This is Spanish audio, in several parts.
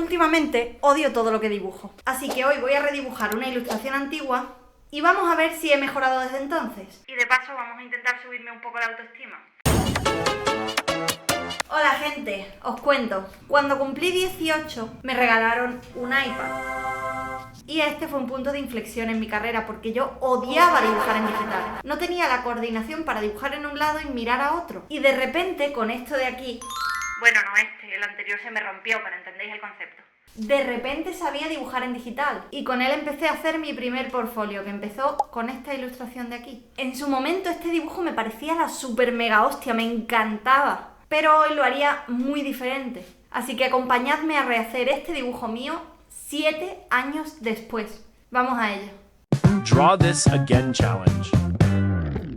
Últimamente odio todo lo que dibujo, así que hoy voy a redibujar una ilustración antigua y vamos a ver si he mejorado desde entonces. Y de paso vamos a intentar subirme un poco la autoestima. Hola gente, os cuento. Cuando cumplí 18 me regalaron un iPad. Y este fue un punto de inflexión en mi carrera porque yo odiaba dibujar en digital. No tenía la coordinación para dibujar en un lado y mirar a otro. Y de repente con esto de aquí... Bueno, no este, el anterior se me rompió, pero entendéis el concepto. De repente sabía dibujar en digital y con él empecé a hacer mi primer portfolio, que empezó con esta ilustración de aquí. En su momento este dibujo me parecía la super mega hostia, me encantaba. Pero hoy lo haría muy diferente. Así que acompañadme a rehacer este dibujo mío 7 años después. Vamos a ello. Draw this again challenge.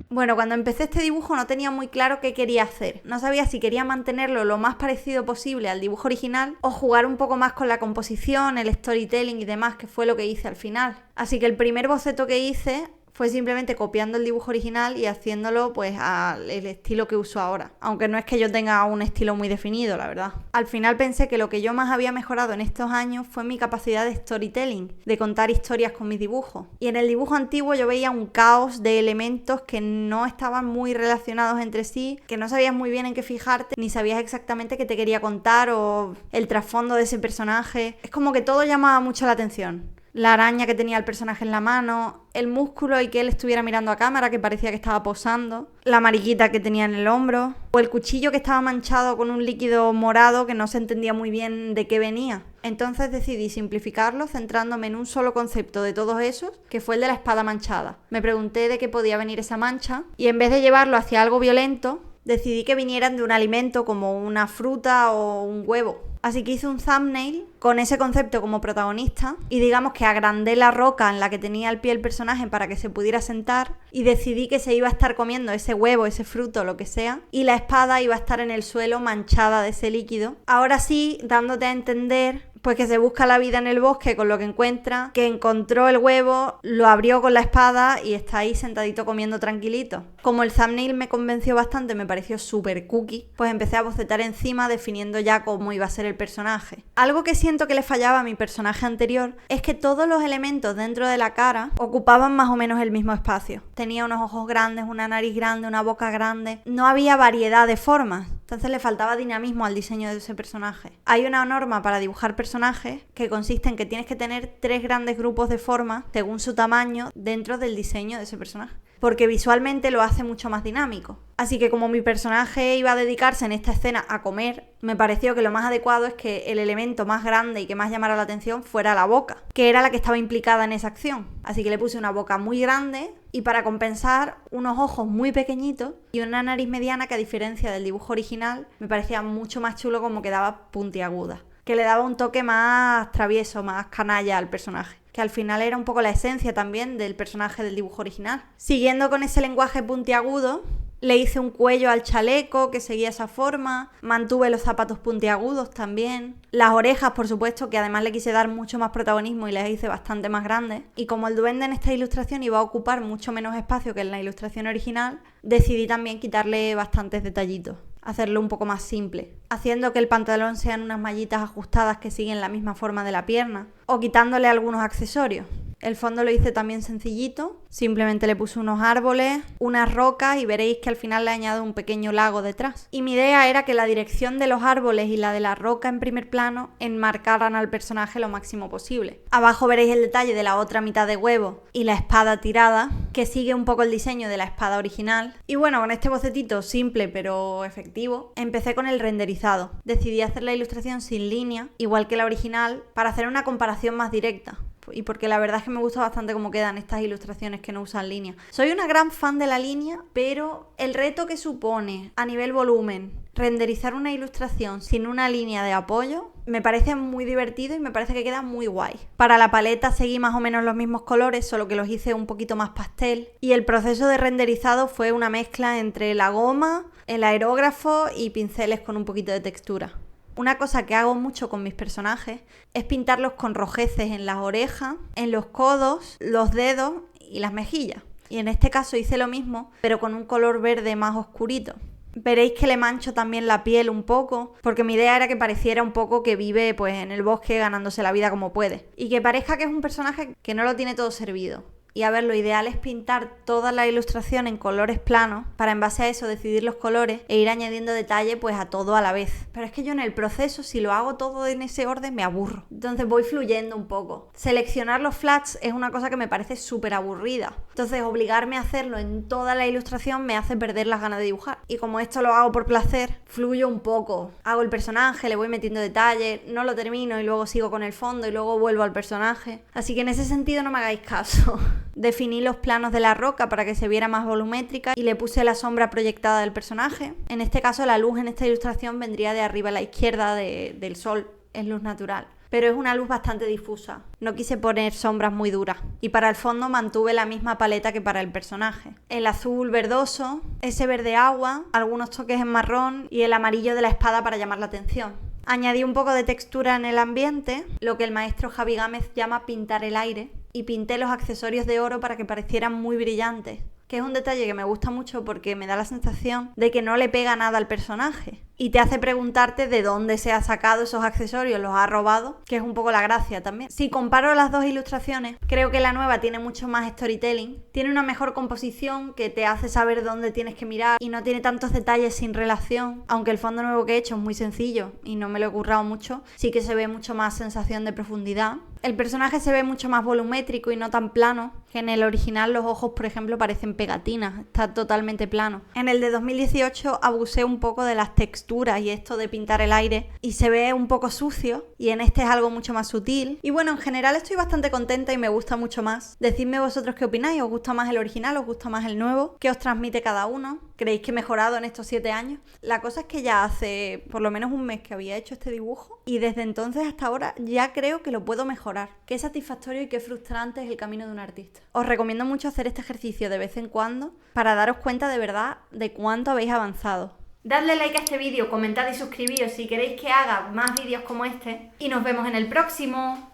Bueno, cuando empecé este dibujo no tenía muy claro qué quería hacer. No sabía si quería mantenerlo lo más parecido posible al dibujo original o jugar un poco más con la composición, el storytelling y demás, que fue lo que hice al final. Así que el primer boceto que hice fue simplemente copiando el dibujo original y haciéndolo pues al estilo que uso ahora. Aunque no es que yo tenga un estilo muy definido, la verdad. Al final pensé que lo que yo más había mejorado en estos años fue mi capacidad de storytelling, de contar historias con mis dibujos. Y en el dibujo antiguo yo veía un caos de elementos que no estaban muy relacionados entre sí, que no sabías muy bien en qué fijarte, ni sabías exactamente qué te quería contar o el trasfondo de ese personaje. Es como que todo llamaba mucho la atención. La araña que tenía el personaje en la mano, el músculo y que él estuviera mirando a cámara, que parecía que estaba posando, la mariquita que tenía en el hombro, o el cuchillo que estaba manchado con un líquido morado que no se entendía muy bien de qué venía. Entonces decidí simplificarlo centrándome en un solo concepto de todos esos, que fue el de la espada manchada. Me pregunté de qué podía venir esa mancha y en vez de llevarlo hacia algo violento, decidí que vinieran de un alimento como una fruta o un huevo. Así que hice un thumbnail con ese concepto como protagonista y digamos que agrandé la roca en la que tenía el pie el personaje para que se pudiera sentar y decidí que se iba a estar comiendo ese huevo, ese fruto, lo que sea, y la espada iba a estar en el suelo manchada de ese líquido. Ahora sí, dándote a entender pues que se busca la vida en el bosque con lo que encuentra, que encontró el huevo, lo abrió con la espada y está ahí sentadito comiendo tranquilito. Como el thumbnail me convenció bastante, me pareció súper cookie, pues empecé a bocetar encima definiendo ya cómo iba a ser el personaje. Algo que siento que le fallaba a mi personaje anterior es que todos los elementos dentro de la cara ocupaban más o menos el mismo espacio. Tenía unos ojos grandes, una nariz grande, una boca grande. No había variedad de formas. Entonces le faltaba dinamismo al diseño de ese personaje. Hay una norma para dibujar personajes que consiste en que tienes que tener 3 grandes grupos de formas según su tamaño dentro del diseño de ese personaje, porque visualmente lo hace mucho más dinámico. Así que como mi personaje iba a dedicarse en esta escena a comer, me pareció que lo más adecuado es que el elemento más grande y que más llamara la atención fuera la boca, que era la que estaba implicada en esa acción. Así que le puse una boca muy grande y para compensar unos ojos muy pequeñitos y una nariz mediana que a diferencia del dibujo original me parecía mucho más chulo como quedaba puntiaguda, que le daba un toque más travieso, más canalla al personaje, que al final era un poco la esencia también del personaje del dibujo original. Siguiendo con ese lenguaje puntiagudo, le hice un cuello al chaleco que seguía esa forma, mantuve los zapatos puntiagudos también, las orejas por supuesto, que además le quise dar mucho más protagonismo y las hice bastante más grandes, y como el duende en esta ilustración iba a ocupar mucho menos espacio que en la ilustración original, decidí también quitarle bastantes detallitos, hacerlo un poco más simple, haciendo que el pantalón sean unas mallitas ajustadas que siguen la misma forma de la pierna, o quitándole algunos accesorios. El fondo lo hice también sencillito, simplemente le puse unos árboles, unas rocas y veréis que al final le añado un pequeño lago detrás. Y mi idea era que la dirección de los árboles y la de la roca en primer plano enmarcaran al personaje lo máximo posible. Abajo veréis el detalle de la otra mitad de huevo y la espada tirada, que sigue un poco el diseño de la espada original. Y bueno, con este bocetito simple pero efectivo, empecé con el renderizado. Decidí hacer la ilustración sin línea, igual que la original, para hacer una comparación más directa. Y porque la verdad es que me gusta bastante cómo quedan estas ilustraciones que no usan línea. Soy una gran fan de la línea, pero el reto que supone a nivel volumen renderizar una ilustración sin una línea de apoyo me parece muy divertido y me parece que queda muy guay. Para la paleta seguí más o menos los mismos colores, solo que los hice un poquito más pastel, y el proceso de renderizado fue una mezcla entre la goma, el aerógrafo y pinceles con un poquito de textura. Una cosa que hago mucho con mis personajes es pintarlos con rojeces en las orejas, en los codos, los dedos y las mejillas. Y en este caso hice lo mismo, pero con un color verde más oscurito. Veréis que le mancho también la piel un poco, porque mi idea era que pareciera un poco que vive pues en el bosque ganándose la vida como puede. Y que parezca que es un personaje que no lo tiene todo servido. Y a ver, lo ideal es pintar toda la ilustración en colores planos para en base a eso decidir los colores e ir añadiendo detalle pues a todo a la vez. Pero es que yo en el proceso, si lo hago todo en ese orden, me aburro. Entonces voy fluyendo un poco. Seleccionar los flats es una cosa que me parece súper aburrida. Entonces obligarme a hacerlo en toda la ilustración me hace perder las ganas de dibujar. Y como esto lo hago por placer, fluyo un poco. Hago el personaje, le voy metiendo detalle, no lo termino y luego sigo con el fondo y luego vuelvo al personaje. Así que en ese sentido no me hagáis caso. Definí los planos de la roca para que se viera más volumétrica y le puse la sombra proyectada del personaje. En este caso la luz en esta ilustración vendría de arriba a la izquierda del sol, es luz natural. Pero es una luz bastante difusa, no quise poner sombras muy duras. Y para el fondo mantuve la misma paleta que para el personaje. El azul verdoso, ese verde agua, algunos toques en marrón y el amarillo de la espada para llamar la atención. Añadí un poco de textura en el ambiente, lo que el maestro Javi Gámez llama pintar el aire, y pinté los accesorios de oro para que parecieran muy brillantes, que es un detalle que me gusta mucho porque me da la sensación de que no le pega nada al personaje y te hace preguntarte de dónde se ha sacado esos accesorios, los ha robado, que es un poco la gracia también. Si comparo las dos ilustraciones, creo que la nueva tiene mucho más storytelling, tiene una mejor composición que te hace saber dónde tienes que mirar y no tiene tantos detalles sin relación, aunque el fondo nuevo que he hecho es muy sencillo y no me lo he currado mucho, sí que se ve mucho más sensación de profundidad. El personaje se ve mucho más volumétrico y no tan plano, que en el original los ojos, por ejemplo, parecen pegatinas, está totalmente plano. En el de 2018 abusé un poco de las texturas y esto de pintar el aire y se ve un poco sucio, y en este es algo mucho más sutil. Y bueno, en general estoy bastante contenta y me gusta mucho más. Decidme vosotros qué opináis, ¿os gusta más el original, os gusta más el nuevo? ¿Qué os transmite cada uno? ¿Creéis que he mejorado en estos 7 años? La cosa es que ya hace por lo menos un mes que había hecho este dibujo y desde entonces hasta ahora ya creo que lo puedo mejorar. Qué satisfactorio y qué frustrante es el camino de un artista. Os recomiendo mucho hacer este ejercicio de vez en cuando para daros cuenta de verdad de cuánto habéis avanzado. Dadle like a este vídeo, comentad y suscribíos si queréis que haga más vídeos como este y nos vemos en el próximo.